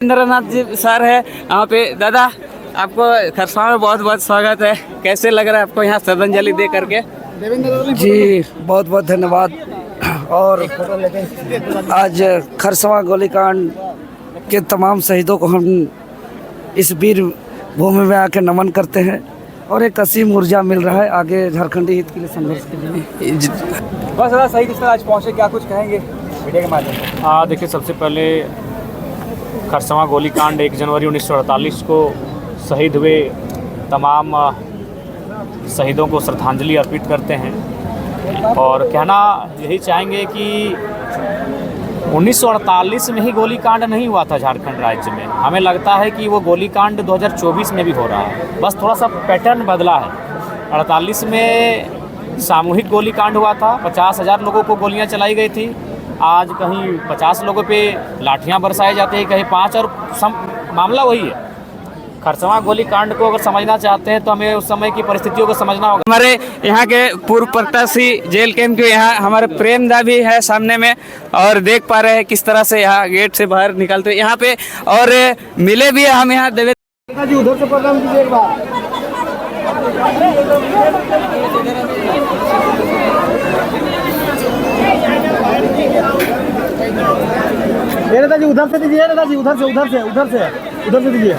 इंद्रनाथ जी sir है यहाँ पे। दादा आपको खरसावां में बहुत बहुत स्वागत है। कैसे लग रहा है आपको यहाँ श्रद्धांजलि दे करके? जी बहुत बहुत धन्यवाद। और आज खरसावां गोलीकांड के तमाम शहीदों को हम इस वीर भूमि में आके नमन करते हैं और एक असीम ऊर्जा मिल रहा है आगे झारखंडी हित के लिए संघर्ष के लिए। बहुत ज़्यादा शहीद इस तरह आज पहुँचे, क्या कुछ कहेंगे मीडिया के माध्यम से? देखिए, सबसे पहले खरसावां गोलीकांड 1 जनवरी 1948 को शहीद हुए तमाम शहीदों को श्रद्धांजलि अर्पित करते हैं और कहना यही चाहेंगे कि 1948 में ही गोलीकांड नहीं हुआ था झारखंड राज्य में। हमें लगता है कि वो गोलीकांड 2024 में भी हो रहा है, बस थोड़ा सा पैटर्न बदला है। 48 में सामूहिक गोलीकांड हुआ था, 50,000 लोगों को गोलियां चलाई गई थी। आज कहीं 50 लोगों पे लाठियां बरसाई जाती हैं, कहीं 5, और मामला वही है। खरसावां गोलीकांड को अगर समझना चाहते हैं तो हमें उस समय की परिस्थितियों को समझना होगा। हमारे यहाँ के पूर्व प्रत्याशी जेल कैंप के यहाँ हमारे प्रेमदा भी है सामने में, और देख पा रहे हैं किस तरह से यहाँ गेट से बाहर निकलते यहाँ पे, और मिले भी हम यहाँ देवेंद्र जी उधर से प्रणाम कीजिए एक बार। दादाजी उधर से दीजिए, दादाजी उधर से दीजिए।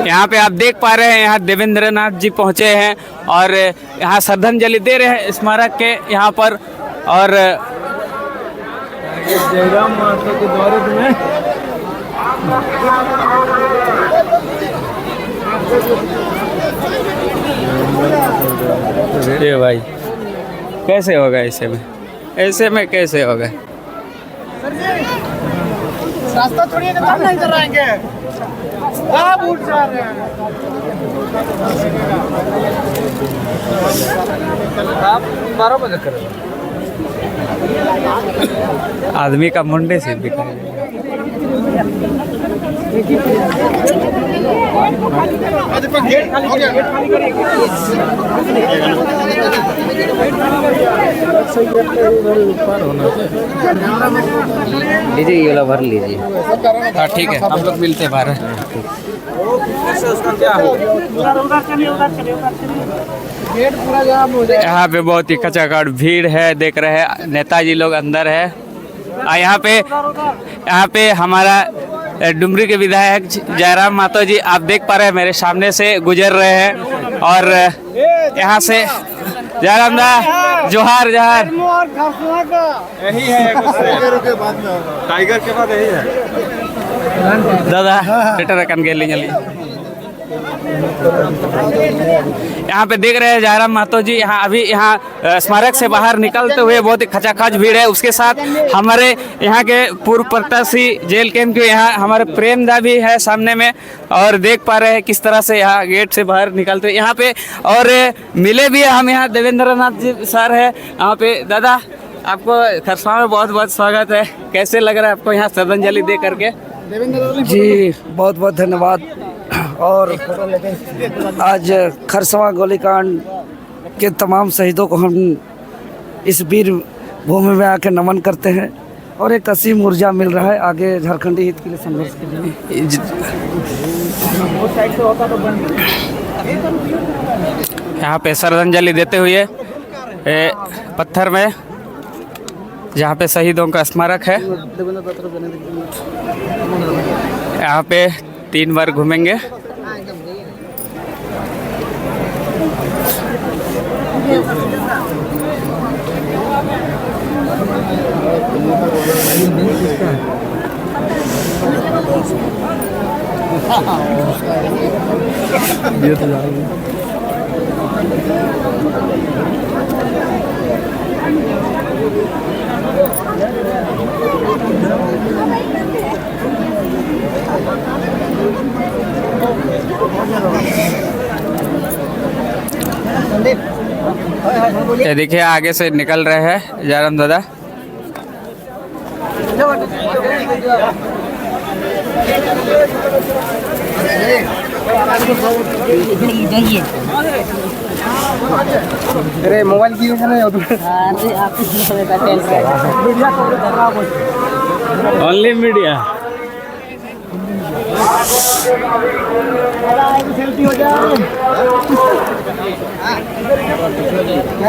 यहाँ पे आप देख पा रहे हैं यहाँ देवेंद्रनाथ जी पहुँचे हैं और यहाँ श्रद्धांजलि दे रहे हैं स्मारक के यहाँ पर। और जयराम माता के द्वारे में ये भाई कैसे होगा ऐसे में कैसे होगा? रास्ता छोड़िए, काम नहीं कर रहेंगे, आप उठ जा रहे हैं। आप 12 बजे करें। आदमी का मुंडे से दिखा लीजिए, ये वाला भर लीजिए। हाँ ठीक है, हम लोग मिलते बाहर। यहाँ पे बहुत ही खचाखच भीड़ है, देख रहे हैं नेताजी लोग अंदर है। यहाँ पे हमारा डुमरी के विधायक जयराम मातो जी आप देख पा रहे हैं मेरे सामने से गुजर रहे हैं, और यहाँ से जयराम दा जोहार जोहार। यही है टाइगर के बाद यही है दादा बेटा रकन के लिए। यहाँ पे देख रहे हैं जयराम मातो जी यहाँ अभी यहाँ स्मारक से बाहर निकलते हुए बहुत ही खचाखच भीड़ है। उसके साथ हमारे यहाँ के पूर्व प्रत्याशी जेल कैंप के यहाँ हमारे प्रेमदा भी है सामने में, और देख पा रहे हैं किस तरह से यहाँ गेट से बाहर निकलते यहाँ पे, और मिले भी हम यहाँ देवेंद्रनाथ जी सर है यहाँ पे। दादा आपको खरसावां में बहुत बहुत स्वागत है। कैसे लग रहा है आपको यहाँ श्रद्धांजलि दे करके? जी बहुत बहुत धन्यवाद। और आज खरसावां गोलीकांड के तमाम शहीदों को हम इस वीर भूमि में आके नमन करते हैं और एक असीम ऊर्जा मिल रहा है आगे झारखंडी हित के लिए संघर्ष के लिए। यहाँ पे श्रद्धांजलि देते हुए पत्थर में जहाँ पे शहीदों का स्मारक है, यहाँ पे 3 बार घूमेंगे। ये देखिए आगे से निकल रहे हैं जयराम दादा। अरे मोबाइल की এখানে ओनली मीडिया।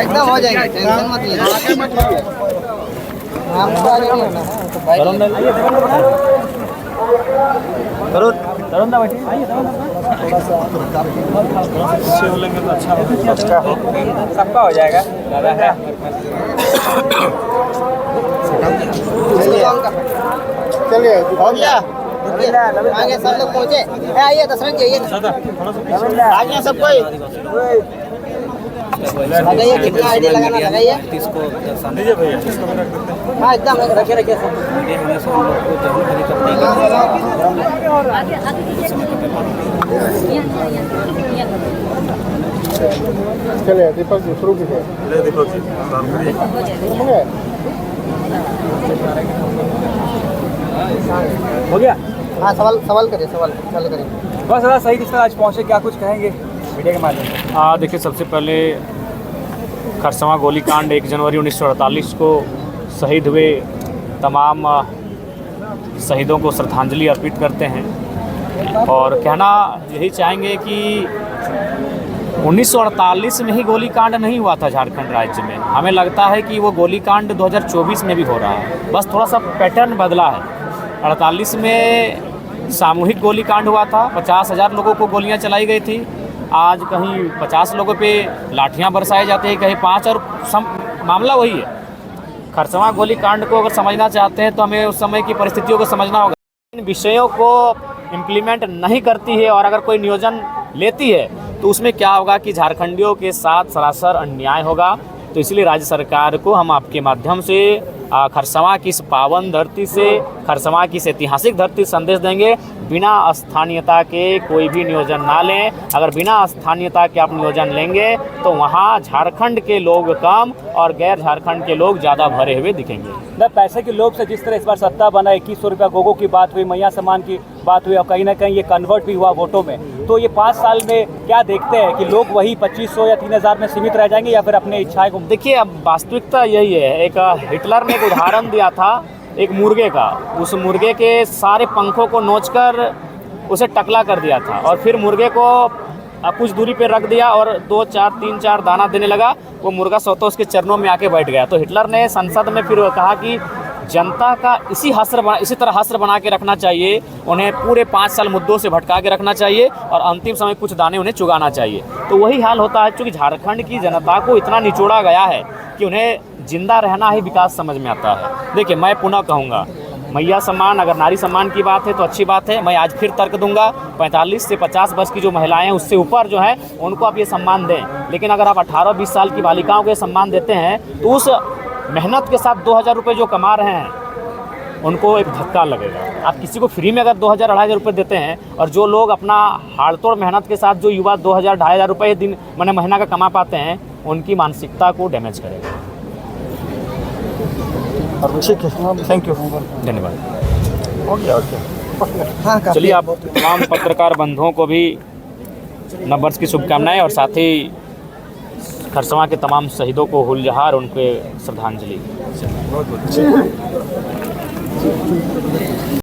एकदम हो जाएगा, टेंशन मत लीजिए। तरुण दा बैठिए। सबका हो जाएगा, ज़्यादा है। चलिए हो गया, आगे सब लोग पहुँचे। आइए दशरथ जी, आइए आगे सब कोई लगाइए, कितना आईडी लगाना लगाइए। हाँ एकदम रखिए रखिए सब। चलिए दीपक जी शुरू कीजिए। हो गया। हाँ सवाल करिए, सवाल करिए। बस दादा सही किस तरह आज पहुँचे, क्या कुछ कहेंगे मीडिया के माध्यम से? देखिए, सबसे पहले खरसवां गोलीकांड 1 जनवरी 1948 को शहीद हुए तमाम शहीदों को श्रद्धांजलि अर्पित करते हैं और कहना यही चाहेंगे कि 1948 में ही गोलीकांड नहीं हुआ था झारखंड राज्य में। हमें लगता है कि वो गोलीकांड 2024 में भी हो रहा है, बस थोड़ा सा पैटर्न बदला है। 48 में सामूहिक गोलीकांड हुआ था, 50,000 लोगों को गोलियां चलाई गई थी। आज कहीं 50 लोगों पे लाठियां बरसाई जाती हैं, कहीं 5, और मामला वही है। खरसवां गोलीकांड को अगर समझना चाहते हैं तो हमें उस समय की परिस्थितियों को समझना होगा। इन विषयों को इम्प्लीमेंट नहीं करती है और अगर कोई नियोजन लेती है तो उसमें क्या होगा कि झारखंडियों के साथ सरासर अन्याय होगा। तो इसलिए राज्य सरकार को हम आपके माध्यम से खरसवां की इस पावन धरती से, खरसवां की इस ऐतिहासिक धरती से संदेश देंगे, बिना स्थानीयता के कोई भी नियोजन ना लें। अगर बिना स्थानीयता के आप नियोजन लेंगे तो वहाँ झारखंड के लोग कम और गैर झारखंड के लोग ज़्यादा भरे हुए दिखेंगे। न पैसे के लोभ से जिस तरह इस बार सत्ता बना, 2100 रुपया गोगो की बात हुई, मैया सम्मान की बात हुई और कहीं ना कहीं ये कन्वर्ट भी हुआ वोटों में, तो ये 5 साल में क्या देखते हैं कि लोग वही 2500 या 3000 में सीमित रह जाएंगे या फिर अपने इच्छाएं को? देखिए, अब वास्तविकता यही है। एक हिटलर ने एक उदाहरण दिया था एक मुर्गे का। उस मुर्गे के सारे पंखों को नोचकर उसे टकला कर दिया था और फिर मुर्गे को कुछ दूरी पे रख दिया और 2, 4, 3, 4 दाना देने लगा। वो मुर्गा स्वतः उसके चरणों में आके बैठ गया। तो हिटलर ने संसद में फिर कहा कि जनता का इसी तरह हस्र बना के रखना चाहिए, उन्हें पूरे 5 साल मुद्दों से भटका के रखना चाहिए और अंतिम समय कुछ दाने उन्हें चुगाना चाहिए। तो वही हाल होता है, क्योंकि झारखंड की जनता को इतना निचोड़ा गया है कि उन्हें जिंदा रहना ही विकास समझ में आता है। देखिए, मैं पुनः कहूँगा, मैया सम्मान, अगर नारी सम्मान की बात है तो अच्छी बात है। मैं आज फिर तर्क दूंगा, 45 से 50 वर्ष की जो महिलाएं हैं उससे ऊपर जो है उनको आप ये सम्मान दें। लेकिन अगर आप 18-20 साल की बालिकाओं को सम्मान देते हैं तो उस मेहनत के साथ 2000 रुपये जो कमा रहे हैं उनको एक धक्का लगेगा। आप किसी को फ्री में अगर 2000-2500 रुपये देते हैं और जो लोग अपना हाड़तोड़ मेहनत के साथ जो युवा 2000-2500 रुपये दिन महीना का कमा पाते हैं, उनकी मानसिकता को डैमेज करेगा। ठीक है, थैंक यू, धन्यवाद। हाँ चलिए, आप तमाम पत्रकार बंधुओं को भी नववर्ष की शुभकामनाएं और साथ ही खरसवां के तमाम शहीदों को हुलजहार उनके श्रद्धांजलि।